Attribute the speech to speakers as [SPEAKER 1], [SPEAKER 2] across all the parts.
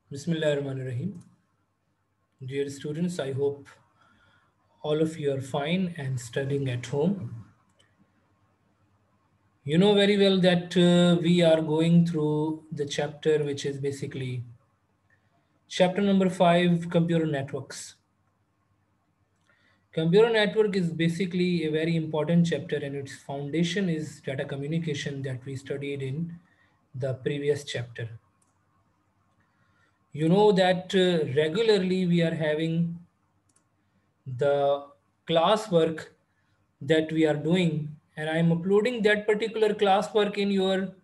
[SPEAKER 1] Bismillahirrahmanirrahim. Dear students, I hope all of you are fine and studying at home. You know very well that we are going through the chapter which is basically chapter number 5, computer networks. Computer network is basically a very important chapter and its foundation is data communication that we studied in the previous chapter. You know that regularly we are having the classwork that we are doing, and I'm uploading that particular classwork in your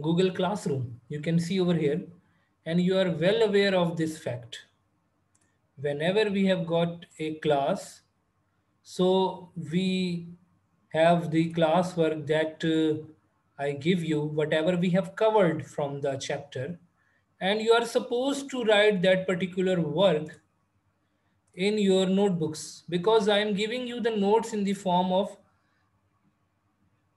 [SPEAKER 1] Google Classroom. You can see over here, and you are well aware of this fact. Whenever we have got a class, so we have the classwork that I give you, whatever we have covered from the chapter, and you are supposed to write that particular work in your notebooks because I am giving you the notes in the form of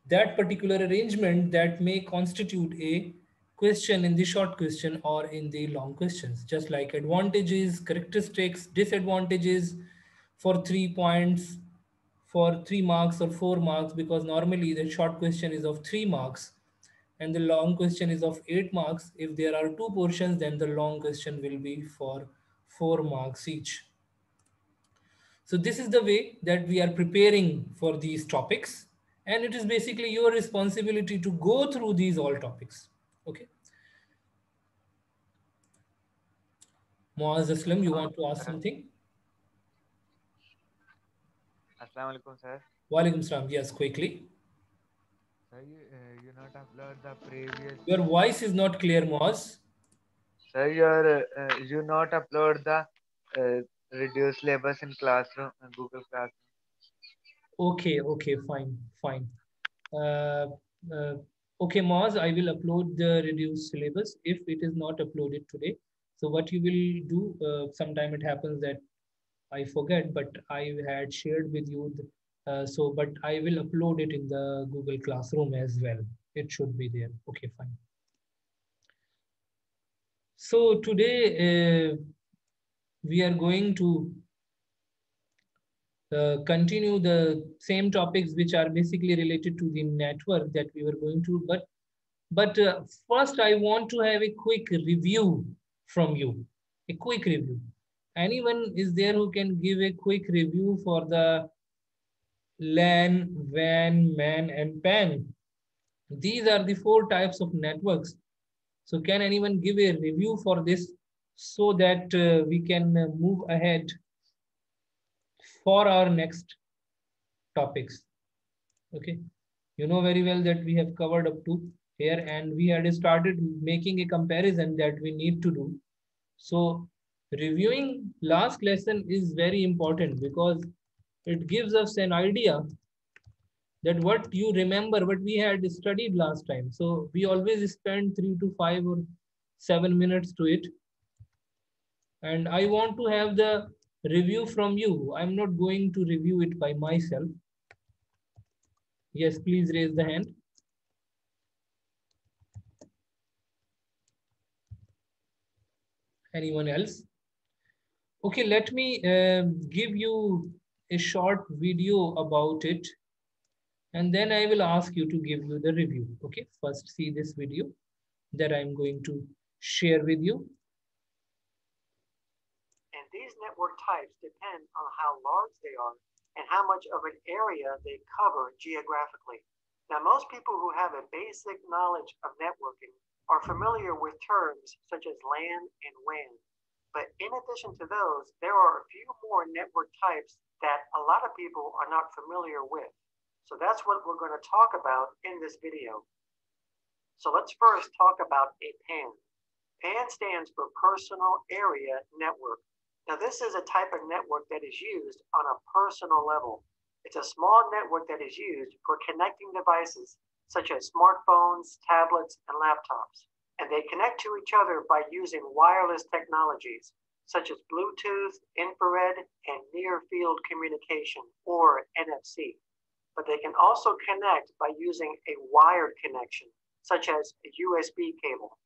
[SPEAKER 1] that particular arrangement that may constitute a question in the short question or in the long questions, just like advantages, characteristics, disadvantages for 3 points, for 3 marks or 4 marks, because normally the short question is of 3 marks and the long question is of 8 marks. If there are two portions, then the long question will be for 4 marks each. So this is the way that we are preparing for these topics. And it is basically your responsibility to go through these all topics. Okay. Muaz Aslam, you want to ask
[SPEAKER 2] Sir.
[SPEAKER 1] something?
[SPEAKER 2] Assalamu alaikum, sir.
[SPEAKER 1] Walaikum salam. Yes, quickly.
[SPEAKER 2] Sir, you not upload the previous.
[SPEAKER 1] Your voice is not clear, Muaz.
[SPEAKER 2] Sir, you not upload the reduced syllabus in classroom Google Classroom.
[SPEAKER 1] Okay, okay, fine, fine. Uh, uh, okay, Muaz, I will upload the reduced syllabus if it is not uploaded today. So what you will do, sometime it happens that I forget, but I had shared with you. But I will upload it in the Google Classroom as well. It should be there. Okay, fine. So today we are going to continue the same topics which are basically related to the network that we were going to. But first, I want to have a quick review from you. A quick review. Anyone is there who can give a quick review for the LAN, WAN, MAN, and PAN? These are the 4 types of networks. So can anyone give a review for this so that we can move ahead for our next topics? Okay. You know very well that we have covered up to here and we had started making a comparison that we need to do. So reviewing last lesson is very important because it gives us an idea that what you remember, what we had studied last time. So we always spend 3 to 5 or 7 minutes to it. And I want to have the review from you. I'm not going to review it by myself. Yes, please raise the hand. Anyone else? Okay, let me give you a short video about it and then I will ask you to give you the review. Okay, first see this video that I'm going to share with you.
[SPEAKER 3] And these network types depend on how large they are and how much of an area they cover geographically. Now, most people who have a basic knowledge of networking are familiar with terms such as LAN and WAN. But in addition to those, there are a few more network types that a lot of people are not familiar with. So that's what we're going to talk about in this video. So let's first talk about a PAN. PAN stands for Personal Area Network. Now, this is a type of network that is used on a personal level. It's a small network that is used for connecting devices such as smartphones, tablets, and laptops. And they connect to each other by using wireless technologies such as Bluetooth, infrared, and near field communication, or NFC. But they can also connect by using a wired connection, such as a USB cable.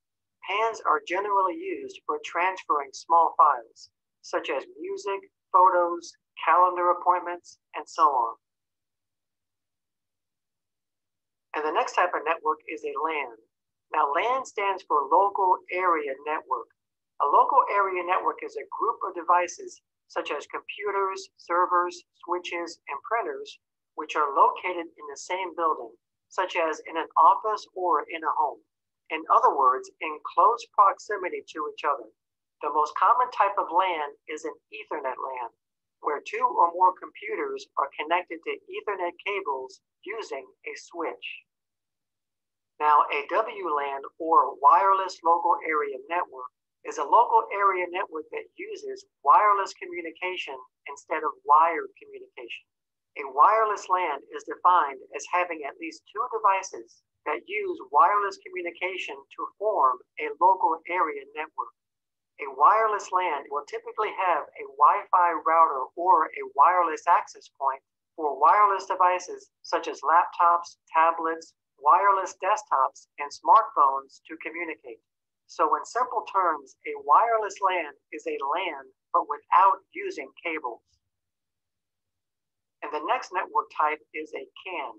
[SPEAKER 3] PANs are generally used for transferring small files, such as music, photos, calendar appointments, and so on. And the next type of network is a LAN. Now, LAN stands for Local Area Network. A local area network is a group of devices, such as computers, servers, switches, and printers, which are located in the same building, such as in an office or in a home. In other words, in close proximity to each other. The most common type of LAN is an Ethernet LAN, where two or more computers are connected to Ethernet cables using a switch. Now, a WLAN, or Wireless Local Area Network, is a local area network that uses wireless communication instead of wired communication. A wireless LAN is defined as having at least two devices that use wireless communication to form a local area network. A wireless LAN will typically have a Wi-Fi router or a wireless access point for wireless devices such as laptops, tablets, wireless desktops, and smartphones to communicate. So in simple terms, a wireless LAN is a LAN, but without using cables. And the next network type is a CAN.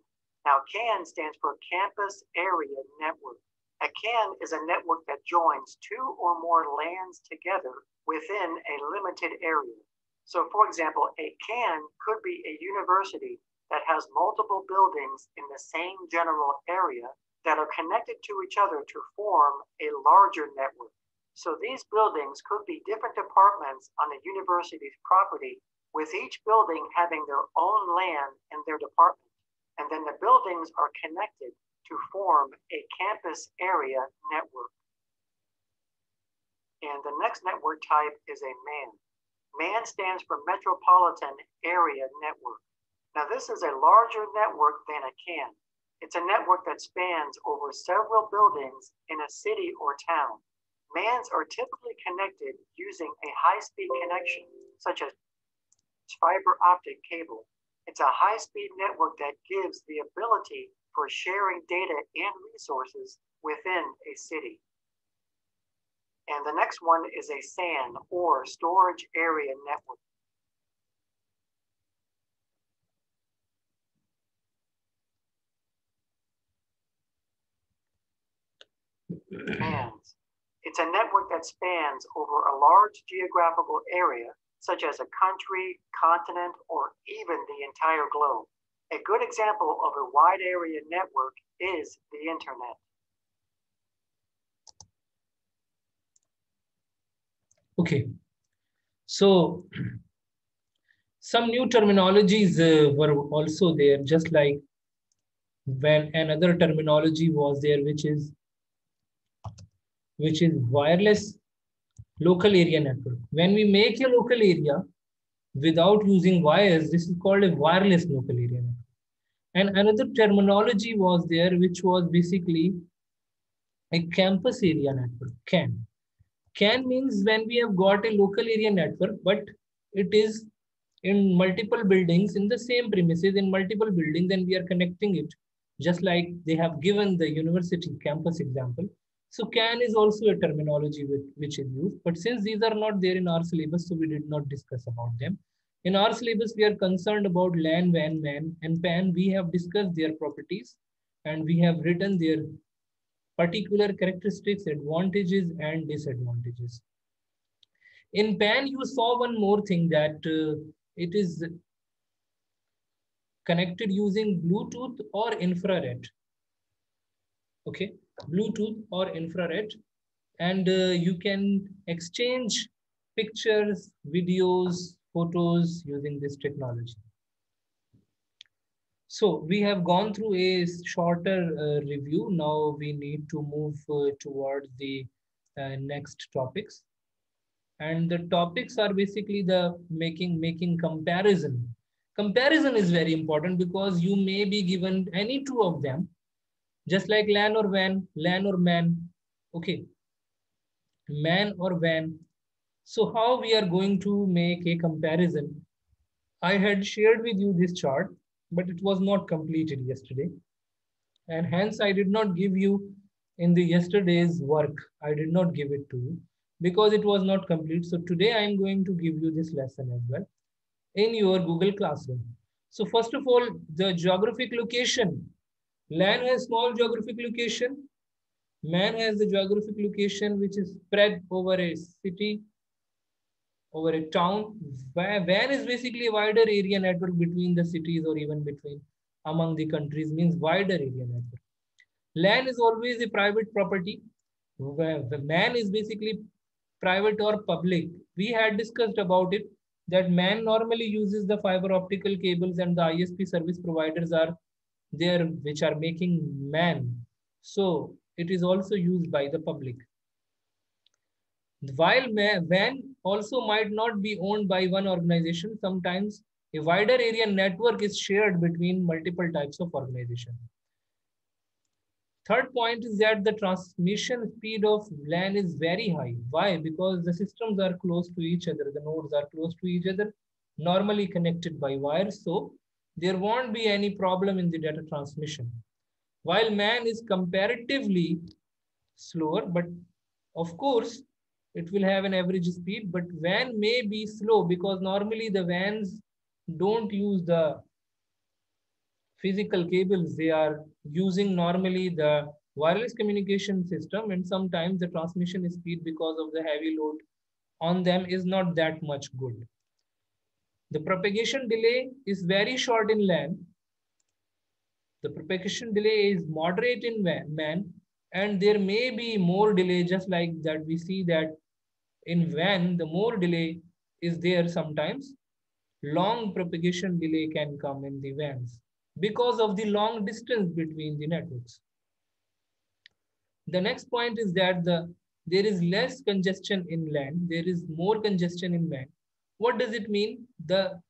[SPEAKER 3] Now, CAN stands for Campus Area Network. A CAN is a network that joins two or more LANs together within a limited area. So for example, a CAN could be a university that has multiple buildings in the same general area that are connected to each other to form a larger network. So these buildings could be different departments on a university's property, with each building having their own LAN in their department. And then the buildings are connected to form a campus area network. And the next network type is a MAN. MAN stands for Metropolitan Area Network. Now this is a larger network than a CAN. It's a network that spans over several buildings in a city or town. MANs are typically connected using a high-speed connection, such as fiber optic cable. It's a high-speed network that gives the ability for sharing data and resources within a city. And the next one is a SAN, or Storage Area Network. SANs. It's a network that spans over a large geographical area, such as a country, continent, or even the entire globe. A good example of a wide area network is the internet.
[SPEAKER 1] Okay, so some new terminologies were also there, just like when another terminology was there, which is wireless local area network. When we make a local area without using wires, this is called a wireless local area network. And another terminology was there, which was basically a campus area network, CAN. CAN means when we have got a local area network, but it is in multiple buildings, in the same premises, in multiple buildings, and we are connecting it, just like they have given the university campus example. So CAN is also a terminology which is used, but since these are not there in our syllabus, so we did not discuss about them. In our syllabus, we are concerned about LAN, WAN, MAN, and PAN. We have discussed their properties, and we have written their particular characteristics, advantages, and disadvantages. In PAN, you saw one more thing, that it is connected using Bluetooth or infrared. Okay, Bluetooth or infrared, and you can exchange pictures, videos, photos using this technology. So we have gone through a shorter review. Now we need to move towards the next topics. And the topics are basically the making comparison. Comparison is very important because you may be given any two of them, just like LAN or WAN, LAN or MAN. Okay, MAN or WAN. So how we are going to make a comparison? I had shared with you this chart, but it was not completed yesterday. And hence I did not give you in the yesterday's work. I did not give it to you because it was not complete. So today I am going to give you this lesson as well in your Google Classroom. So first of all, the geographic location. LAN has small geographic location. Man has the geographic location which is spread over a city, over a town. WAN is basically a wider area network between the cities or even between among the countries, means wider area network. LAN is always a private property. The MAN is basically private or public. We had discussed about it that MAN normally uses the fiber optical cables and the ISP service providers are there which are making MAN. So it is also used by the public. While WAN also might not be owned by one organization, sometimes a wider area network is shared between multiple types of organizations. Third point is that the transmission speed of LAN is very high. Why? Because the systems are close to each other. The nodes are close to each other, normally connected by wires. So there won't be any problem in the data transmission. While MAN is comparatively slower, but of course, it will have an average speed, but WAN may be slow because normally the WANs don't use the physical cables. They are using normally the wireless communication system, and sometimes the transmission speed because of the heavy load on them is not that much good. The propagation delay is very short in LAN. The propagation delay is moderate in MAN, and there may be more delay, just like that we see that in WAN, the more delay is there sometimes. Long propagation delay can come in the WANs because of the long distance between the networks. The next point is that there is less congestion in LAN. There is more congestion in WAN. What does it mean? The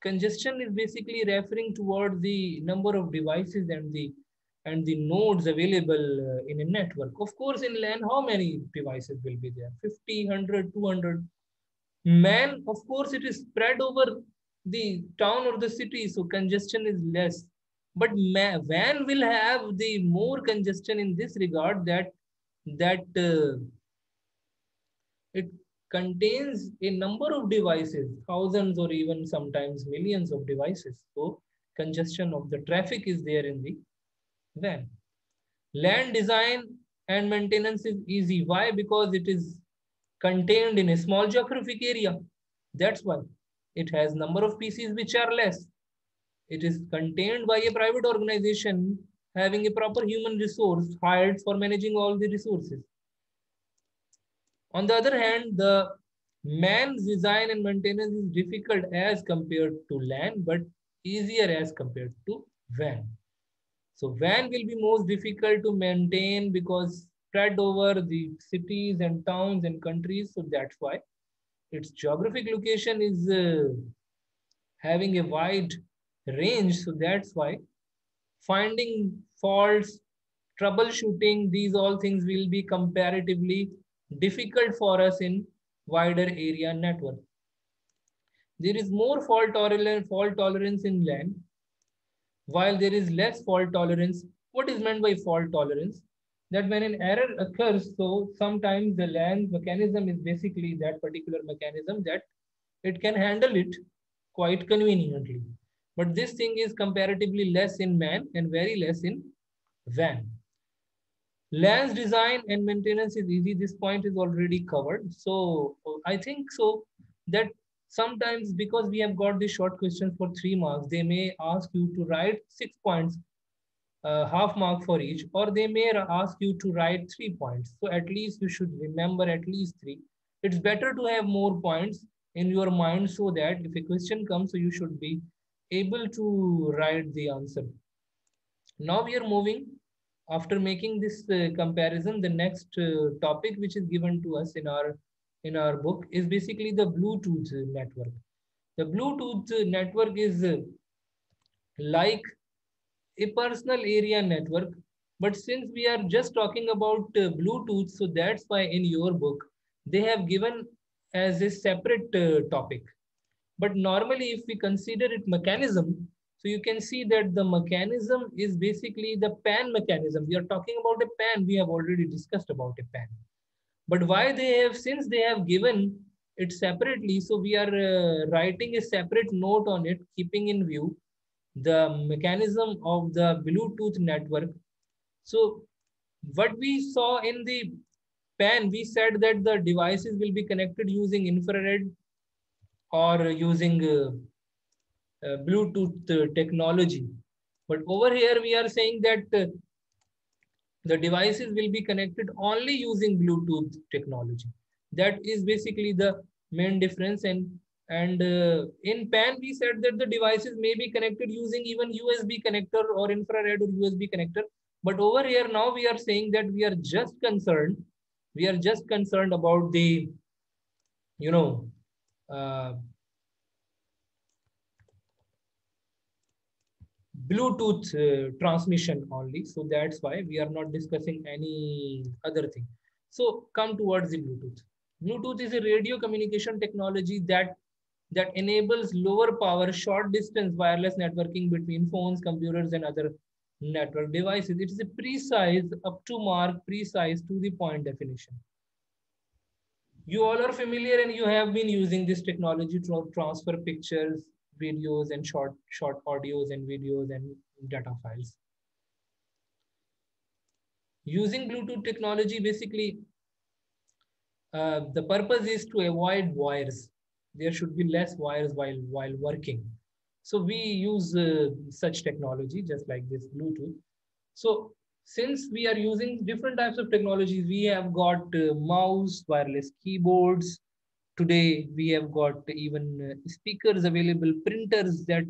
[SPEAKER 1] congestion is basically referring toward the number of devices and the nodes available in a network. Of course, in LAN, how many devices will be there? 50, 100, 200. MAN, of course, it is spread over the town or the city, so congestion is less. But WAN will have the more congestion in this regard that it contains a number of devices, thousands or even sometimes millions of devices. So congestion of the traffic is there in the WAN. LAN design and maintenance is easy. Why? Because it is contained in a small geographic area. That's why it has number of PCs which are less. It is contained by a private organization having a proper human resource hired for managing all the resources. On the other hand, the MAN's design and maintenance is difficult as compared to LAN, but easier as compared to WAN. So WAN will be most difficult to maintain because spread over the cities and towns and countries. So that's why its geographic location is having a wide range. So that's why finding faults, troubleshooting, these all things will be comparatively difficult for us in wider area network. There is more fault tolerance in LAN, while there is less fault tolerance. What is meant by fault tolerance? That when an error occurs, so sometimes the LAN mechanism is basically that particular mechanism that it can handle it quite conveniently. But this thing is comparatively less in MAN and very less in WAN. LAN's design and maintenance is easy. This point is already covered. So I think so that sometimes because we have got this short question for 3 marks, they may ask you to write 6 points, half mark for each, or they may ask you to write 3 points. So at least you should remember at least 3. It's better to have more points in your mind so that if a question comes, so you should be able to write the answer. Now we are moving. After making this comparison, the next topic which is given to us in our book is basically the Bluetooth network. The Bluetooth network is like a personal area network, but since we are just talking about Bluetooth, so that's why in your book they have given as a separate topic. But normally, if we consider it mechanism, So you can see that the mechanism is basically the PAN mechanism. We are talking about a PAN. We have already discussed about a PAN. But why they have, since they have given it separately, so we are writing a separate note on it, keeping in view the mechanism of the Bluetooth network. So what we saw in the PAN, we said that the devices will be connected using infrared or using Bluetooth technology. But over here, we are saying that the devices will be connected only using Bluetooth technology. That is basically the main difference. And in PAN, we said that the devices may be connected using even USB connector or infrared or USB connector. But over here now we are saying that we are just concerned about the, you know, uh, Bluetooth transmission only. So that's why we are not discussing any other thing. So come towards the Bluetooth. Bluetooth is a radio communication technology that enables lower power, short distance wireless networking between phones, computers, and other network devices. It is a precise, up to mark, precise, to the point definition. You all are familiar and you have been using this technology to transfer pictures, videos, and short audios and videos and data files. Using Bluetooth technology, basically, the purpose is to avoid wires. There should be less wires while working. So we use such technology just like this Bluetooth. So since we are using different types of technologies, we have got mouse, wireless keyboards. Today we have got even speakers available, printers. That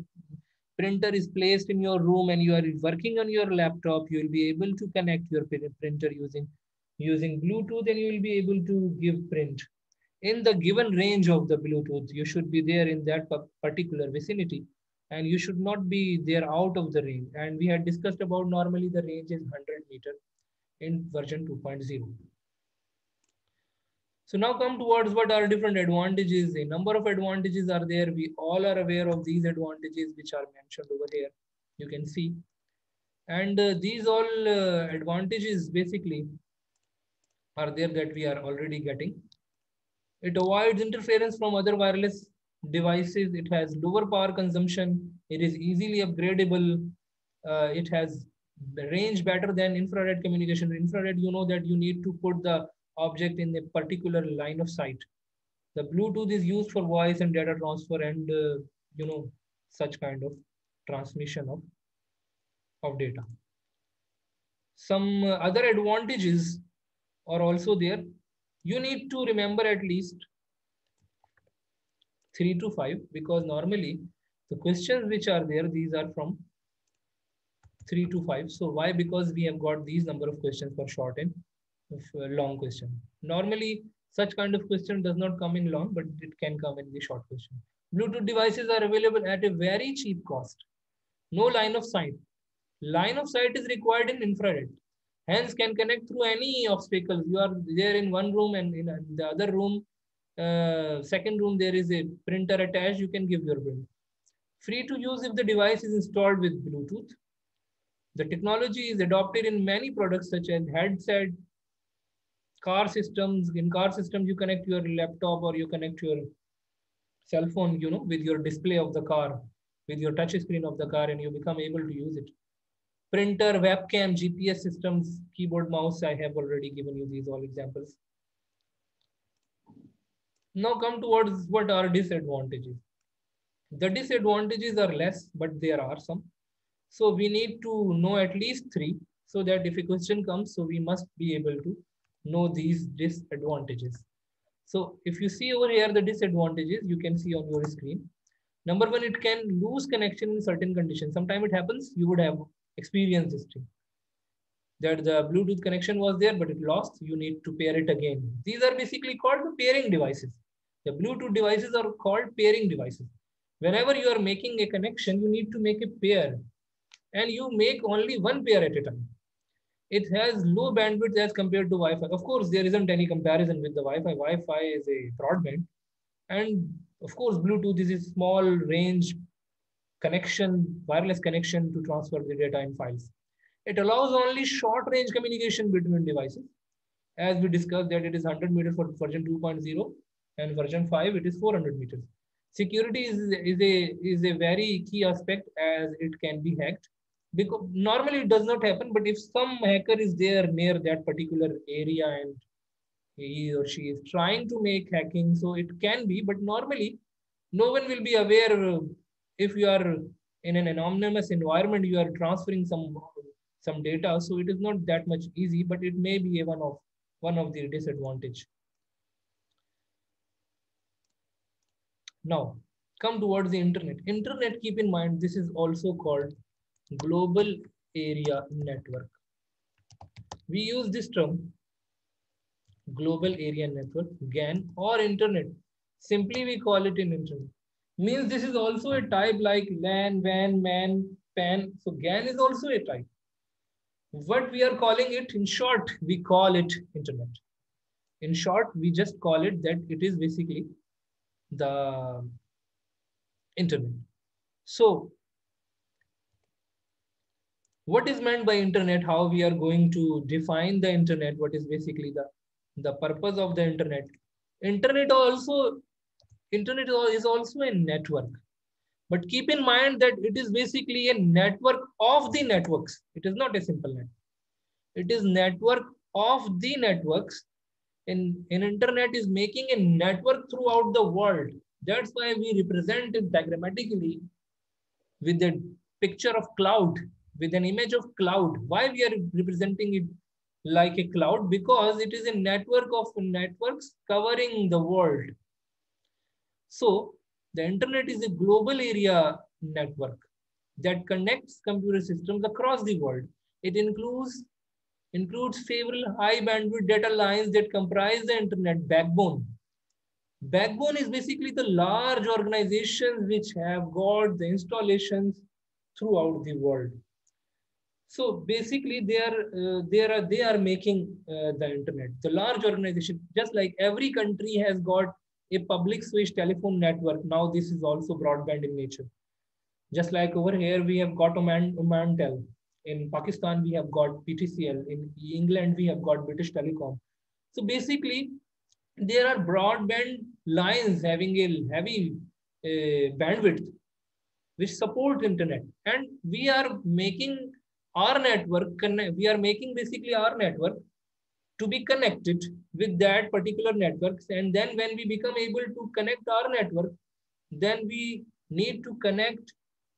[SPEAKER 1] printer is placed in your room and you are working on your laptop. You will be able to connect your printer using Bluetooth, and you will be able to give print in the given range of the Bluetooth. You should be there in that particular vicinity, and you should not be there out of the range. And we had discussed about normally the range is 100 meter in version 2.0. So now come towards what are different advantages. A number of advantages are there. We all are aware of these advantages which are mentioned over here. You can see. And these all advantages basically are there that we are already getting. It avoids interference from other wireless devices. It has lower power consumption. It is easily upgradable. It has range better than infrared communication. Infrared, you know that you need to put the object in a particular line of sight. The Bluetooth is used for voice and data transfer and you know, such kind of transmission of data. Some other advantages are also there. You need to remember at least 3 to 5, because normally the questions which are there, these are from 3 to 5. So why? Because we have got these number of questions for short and long question. Normally such kind of question does not come in long, but it can come in the short question. Bluetooth devices are available at a very cheap cost. No line of sight. Line of sight is required in infrared. Hence can connect through any obstacles. You are there in one room, and in the other room, second room, there is a printer attached. You can give your print. Free to use if the device is installed with Bluetooth. The technology is adopted in many products such as headset, car systems. In car systems, you connect your laptop or you connect your cell phone, you know, with your display of the car, with your touch screen of the car, and you become able to use it. Printer, webcam, GPS systems, keyboard, mouse. I have already given you these all examples. Now come towards what are disadvantages. The disadvantages are less, but there are some. So we need to know at least 3, so that if a question comes, so we must be able to know these disadvantages. So if you see over here the disadvantages, you can see on your screen. Number 1, it can lose connection in certain conditions. Sometimes it happens, you would have experienced this thing, that the Bluetooth connection was there, but it lost. You need to pair it again. These are basically called the pairing devices. The Bluetooth devices are called pairing devices. Whenever you are making a connection, you need to make a pair, and you make only one pair at a time. It has low bandwidth as compared to Wi-Fi. Of course, there isn't any comparison with the Wi-Fi. Wi-Fi is a broadband. And of course, Bluetooth is a small range connection, wireless connection to transfer the data in files. It allows only short range communication between devices. As we discussed that it is 100 meters for version 2.0 and version 5, it is 400 meters. Security is a very key aspect as it can be hacked. Because normally it does not happen, but if some hacker is there near that particular area and he or she is trying to make hacking, so it can be, but normally no one will be aware if you are in an anonymous environment, you are transferring some data, so it is not that much easy, but it may be one of the disadvantage. Now, come towards the internet. Internet, keep in mind, this is also called global area network. We use this term, global area network, GAN, or internet. Simply we call it in internet. Means this is also a type like LAN, WAN, MAN, PAN. So GAN is also a type. What we are calling it, in short, we call it internet. In short, we just call it that it is basically the internet. So what is meant by internet? How we are going to define the internet? What is basically the purpose of the internet? Internet is also a network. But keep in mind that it is basically a network of the networks. It is not a simple network. It is network of the networks. In internet is making a network throughout the world. That's why we represent it diagrammatically with a picture of cloud, with an image of cloud. Why we are representing it like a cloud? Because it is a network of networks covering the world. So the internet is a global area network that connects computer systems across the world. It includes several high bandwidth data lines that comprise the internet backbone. Backbone is basically the large organizations which have got the installations throughout the world. So basically they are making the internet. The large organization, just like every country has got a public switch telephone network. Now this is also broadband in nature. Just like over here, we have got Omantel. In Pakistan, we have got PTCL. In England, we have got British Telecom. So basically, there are broadband lines having a heavy bandwidth which support internet. And we are making our network, we are making basically our network to be connected with that particular networks. And then when we become able to connect our network, then we need to connect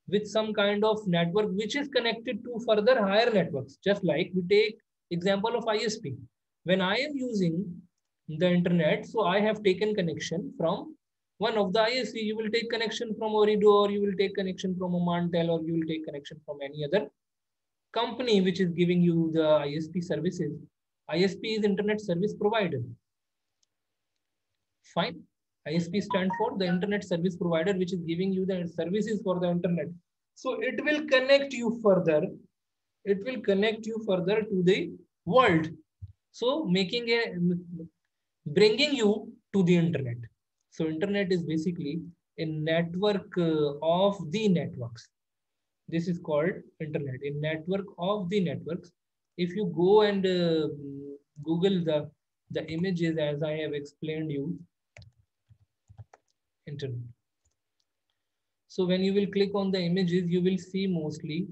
[SPEAKER 1] with some kind of network which is connected to further higher networks. Just like we take example of ISP. When I am using the internet, so I have taken connection from one of the ISP. You will take connection from Ooredoo, or you will take connection from Omantel, or you will take connection from any other company which is giving you the ISP services. ISP is internet service provider. Fine. ISP stand for the internet service provider, which is giving you the services for the internet. So it will connect you further. It will connect you further to the world. So bringing you to the internet. So internet is basically a network of the networks. This is called internet, a network of the networks. If you go and Google the images as I have explained you, internet. So when you will click on the images, you will see mostly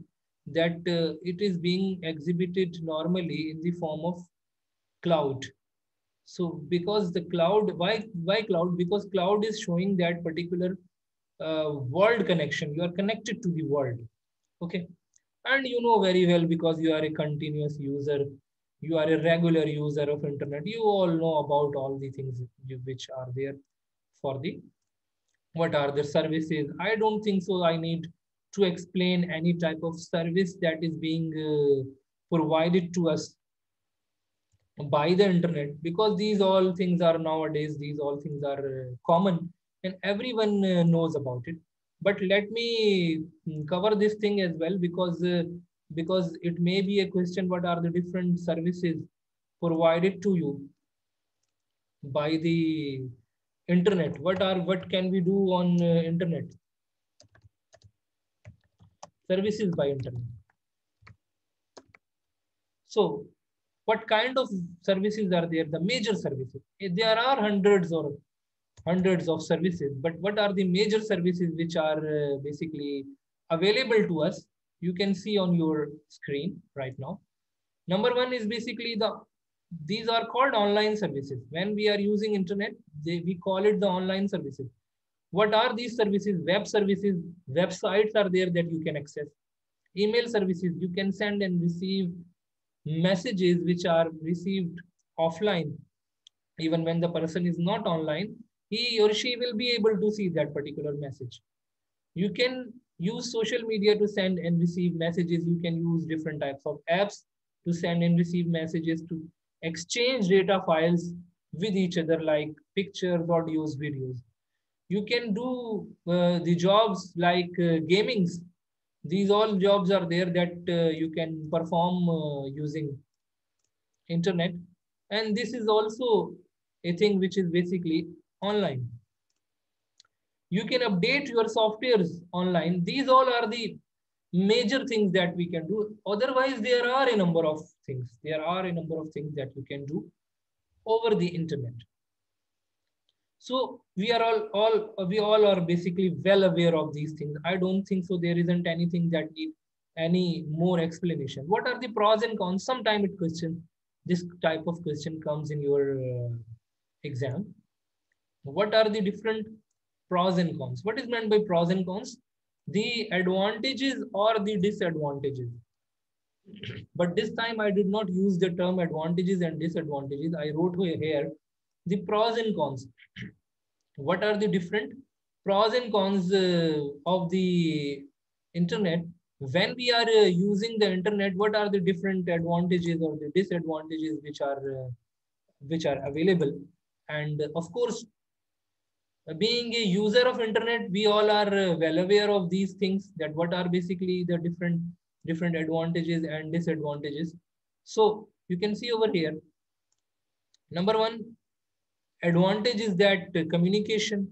[SPEAKER 1] that it is being exhibited normally in the form of cloud. So because the cloud, why cloud? Because cloud is showing that particular world connection. You are connected to the world. Okay. And you know very well, because you are a continuous user, you are a regular user of internet. You all know about all the things which are there for the, what are the services. I don't think so I need to explain any type of service that is being provided to us by the internet, because these all things are nowadays, these all things are common and everyone knows about it. But let me cover this thing as well, because it may be a question, what are the different services provided to you by the internet? What can we do on internet? services by internet. So what kind of services are there? The major services. There are hundreds of services, but what are the major services which are basically available to us? You can see on your screen right now. Number one is basically these are called online services. When we are using internet, we call it the online services. What are these services? Web services, websites are there that you can access. Email services, you can send and receive messages which are received offline. Even when the person is not online, he or she will be able to see that particular message. You can use social media to send and receive messages. You can use different types of apps to send and receive messages, to exchange data files with each other, like pictures, audios, videos. You can do the jobs like gamings. These all jobs are there that you can perform using internet. And this is also a thing which is basically online. You can update your softwares online. These all are the major things that we can do. Otherwise, there are a number of things. There are a number of things that you can do over the internet. So we all are basically well aware of these things. I don't think so. There isn't anything that needs any more explanation. What are the pros and cons? Sometime this type of question comes in your exam. What are the different pros and cons? What is meant by pros and cons? The advantages or the disadvantages. But this time I did not use the term advantages and disadvantages. I wrote here the pros and cons. What are the different pros and cons of the internet? When we are using the internet, what are the different advantages or the disadvantages which are available? And of course, being a user of internet, we all are well aware of these things, that what are basically the different advantages and disadvantages. So you can see over here, number one advantage is that communication.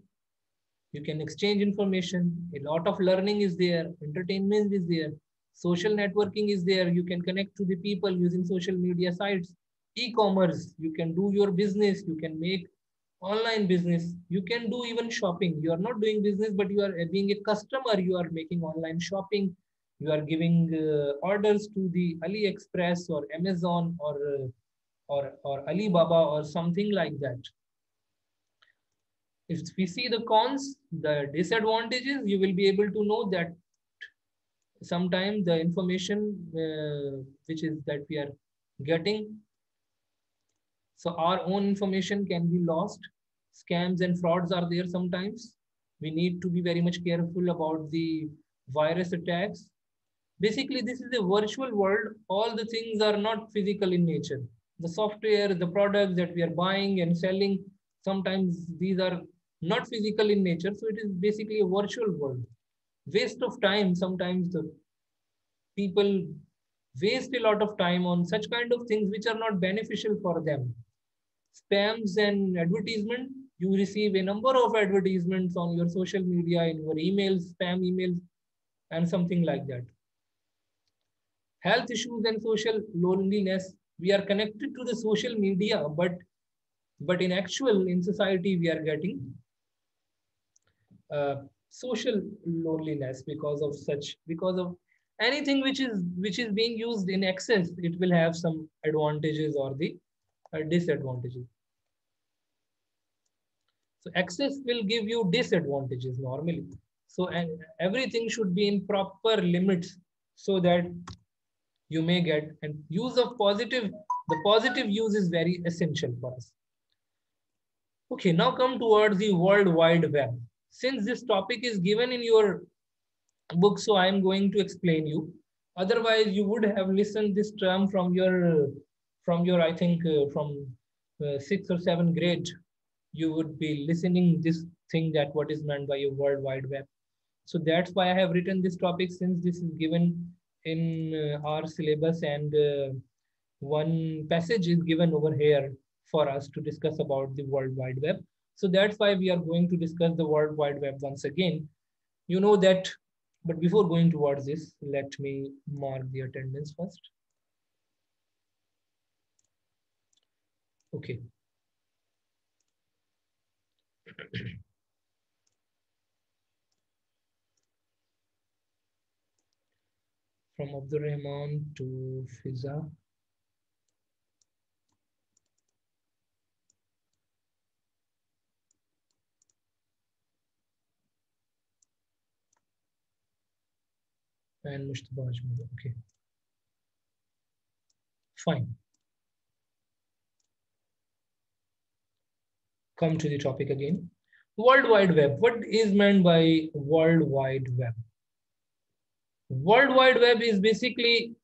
[SPEAKER 1] You can exchange information. A lot of learning is there. Entertainment is there. Social networking is there. You can connect to the people using social media sites. E-commerce, you can do your business. You can make online business. You can do even shopping. You are not doing business, but you are being a customer. You are making online shopping. You are giving orders to the AliExpress or Amazon or Alibaba or something like that. If we see the cons, the disadvantages, you will be able to know that sometimes the information which is that we are getting, so our own information can be lost. Scams and frauds are there sometimes. We need to be very much careful about the virus attacks. Basically, this is a virtual world. All the things are not physical in nature. The software, the products that we are buying and selling, sometimes these are not physical in nature. So it is basically a virtual world. Waste of time. Sometimes the people waste a lot of time on such kind of things which are not beneficial for them. Spams and advertisement. You receive a number of advertisements on your social media, in your emails, spam emails, and something like that. Health issues and social loneliness. We are connected to the social media, but in society, we are getting social loneliness because of anything which is being used in excess. It will have some advantages or the disadvantages. So excess will give you disadvantages normally. So and everything should be in proper limits so that you may get, and use of the positive use is very essential for us. Okay, now come towards the World Wide Web. Since this topic is given in your book, so I am going to explain you. Otherwise, you would have listened this term from your I think from 6th or 7th grade. You would be listening this thing, that what is meant by a World Wide Web. So that's why I have written this topic, since this is given in our syllabus, and one passage is given over here for us to discuss about the World Wide Web. So that's why we are going to discuss the World Wide Web once again. You know that But before going towards this, let me mark the attendance first. Okay. From Abdul Rahman to Fiza. And Mustafa Ajmal. Okay. Fine. Come to the topic again. World Wide Web. What is meant by World Wide Web? World Wide Web is basically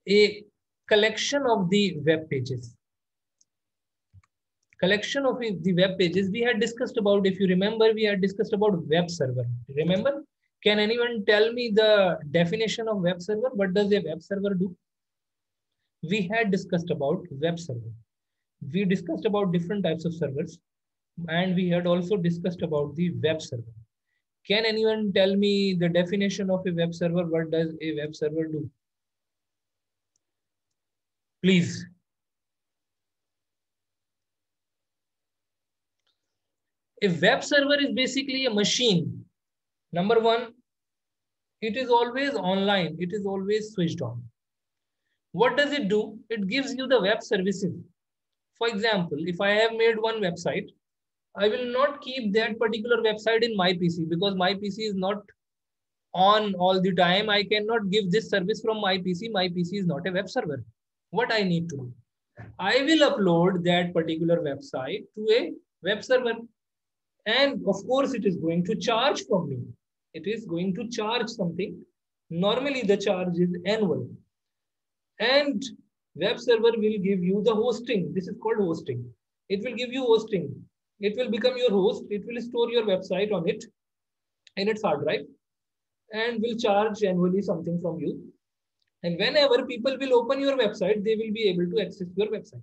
[SPEAKER 1] a collection of the web pages. Collection of the web pages we had discussed about. If you remember, we had discussed about web server. Remember? Can anyone tell me the definition of web server? What does a web server do? We had discussed about web server. We discussed about different types of servers, and we had also discussed about the web server. Can anyone tell me the definition of a web server? What does a web server do? Please. A web server is basically a machine. Number one, it is always online. It is always switched on. What does it do? It gives you the web services. For example, if I have made one website, I will not keep that particular website in my PC because my PC is not on all the time. I cannot give this service from my PC. My PC is not a web server. What I need to do? I will upload that particular website to a web server. And of course, it is going to charge from me. It is going to charge something. Normally, the charge is annual. And web server will give you the hosting. This is called hosting. It will give you hosting. It will become your host. It will store your website on it in its hard drive and will charge annually something from you. And whenever people will open your website, they will be able to access your website.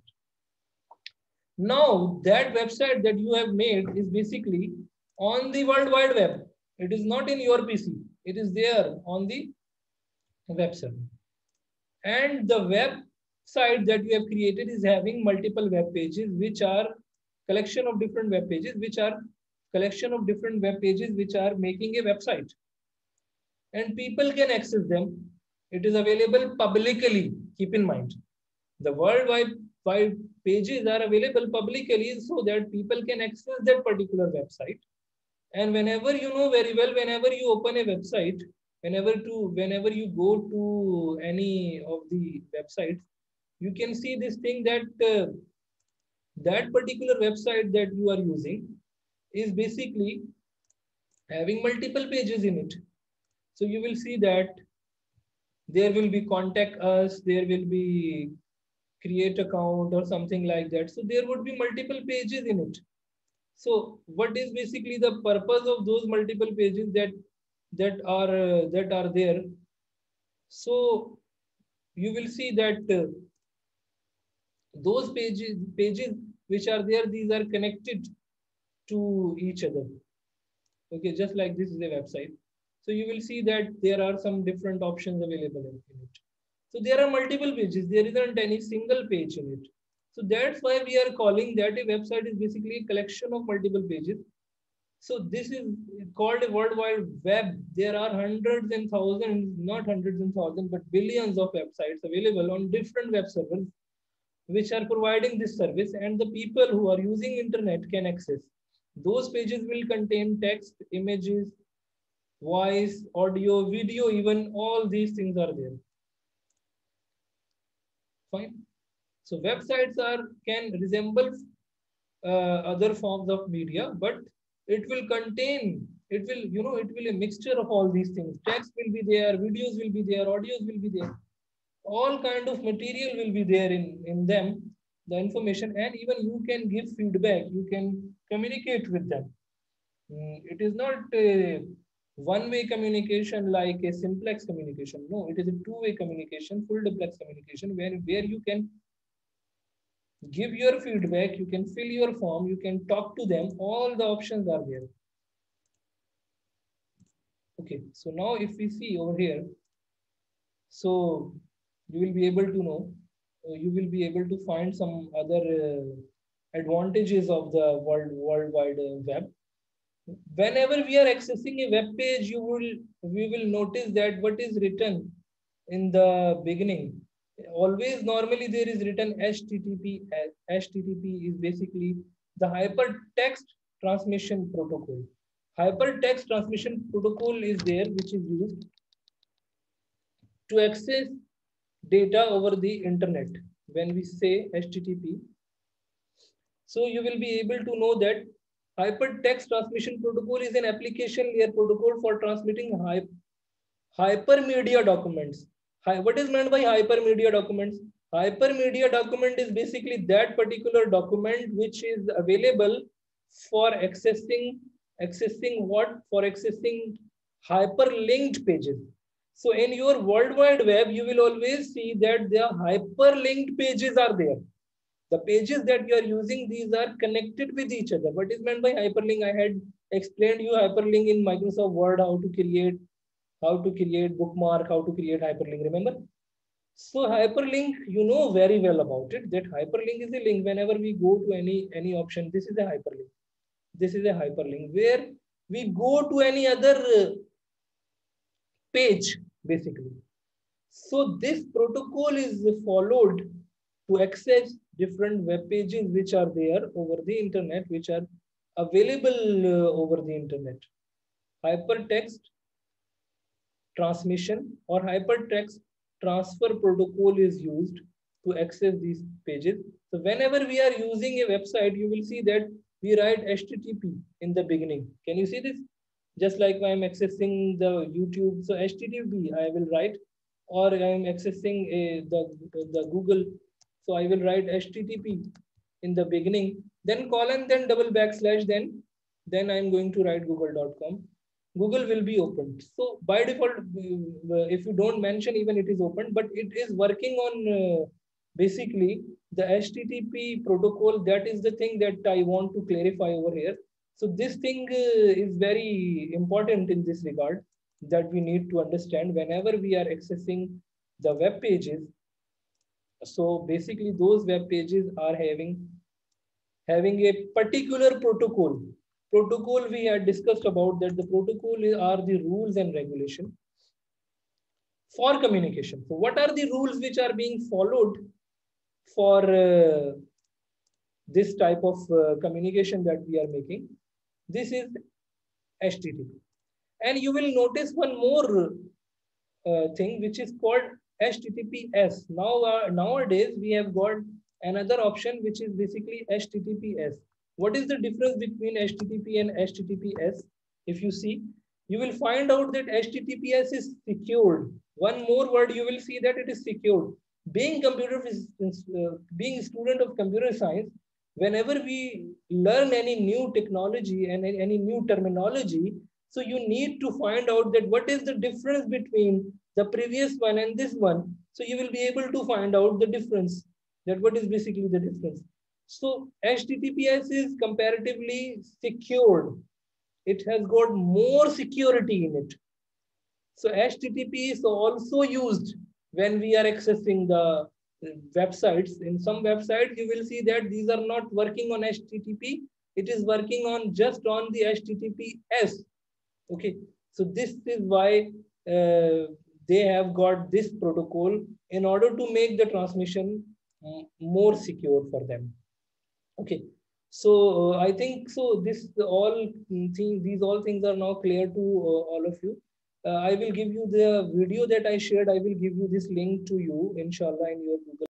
[SPEAKER 1] Now, that website that you have made is basically on the World Wide Web. It is not in your PC. It is there on the web server. And the website that you have created is having multiple web pages, which are collection of different web pages, which are making a website. And people can access them. It is available publicly. Keep in mind, the World Wide pages are available publicly so that people can access that particular website. And whenever you know very well, whenever you open a website, whenever you go to any of the websites, you can see this thing that that particular website that you are using is basically having multiple pages in it. So you will see that there will be contact us, there will be create account or something like that. So there would be multiple pages in it. So what is basically the purpose of those multiple pages that are there? So you will see that those pages which are there, these are connected to each other. Okay, just like this is a website. So you will see that there are some different options available in it. So there are multiple pages. There isn't any single page in it. So that's why we are calling that a website is basically a collection of multiple pages. So this is called a World Wide Web. There are hundreds and thousands, not hundreds and thousands, but billions of websites available on different web servers, which are providing this service, and the people who are using internet can access. Those pages will contain text, images, voice, audio, video, even all these things are there. Fine. So websites can resemble other forms of media, but it will contain, it will a mixture of all these things. Text will be there, videos will be there, audios will be there. All kind of material will be there in them, the information, and even you can give feedback, you can communicate with them. It is not a one-way communication like a simplex communication. No, it is a two-way communication, full duplex communication, where you can give your feedback, you can fill your form, you can talk to them, all the options are there. Okay, so now if we see over here, so you will be able to know, you will be able to find some other advantages of the World Wide Web. Whenever we are accessing a web page, we will notice that what is written in the beginning. Always normally there is written HTTP. HTTP is basically the hypertext transmission protocol. Hypertext transmission protocol is there, which is used to access data over the internet. When we say HTTP, so you will be able to know that hypertext transmission protocol is an application layer protocol for transmitting hypermedia documents. What is meant by hypermedia documents? Hypermedia document is basically that particular document which is available for accessing what? For accessing hyperlinked pages. So in your World Wide Web, you will always see that the hyperlinked pages are there. The pages that you are using, these are connected with each other. What is meant by hyperlink? I had explained you hyperlink in Microsoft Word, how to create bookmark, how to create hyperlink, remember? So hyperlink, you know very well about it, that hyperlink is a link. Whenever we go to any option, this is a hyperlink. This is a hyperlink where we go to any other page, basically. So this protocol is followed to access different web pages which are there over the internet, which are available over the internet. Hypertext transmission or hypertext transfer protocol is used to access these pages. So whenever we are using a website, you will see that we write HTTP in the beginning. Can you see this? Just like when I'm accessing the YouTube, so HTTP I will write, or I'm accessing the Google, so I will write HTTP in the beginning, then colon, then double backslash, then I'm going to write google.com. Google will be opened. So by default, if you don't mention, even it is opened, but it is working on basically the HTTP protocol. That is the thing that I want to clarify over here. So this thing is very important in this regard, that we need to understand whenever we are accessing the web pages. So basically those web pages are having a particular protocol. Protocol we had discussed about that the protocol are the rules and regulation for communication. So what are the rules which are being followed for this type of communication that we are making? This is HTTP. And you will notice one more thing which is called HTTPS. Now, nowadays we have got another option which is basically HTTPS. What is the difference between HTTP and HTTPS? If you see, you will find out that HTTPS is secured. One more word, you will see that it is secured. Being being a student of computer science, whenever we learn any new technology and any new terminology, so you need to find out that what is the difference between the previous one and this one. So you will be able to find out the difference, that what is basically the difference. So HTTPS is comparatively secured. It has got more security in it. So HTTP is also used when we are accessing the websites. In some websites, you will see that these are not working on HTTP. It is working on just on the HTTPS. Okay, so this is why they have got this protocol in order to make the transmission more secure for them. Okay, so I think so. These all things are now clear to all of you. I will give you the video that I shared. I will give you this link to you, inshallah, in your Google.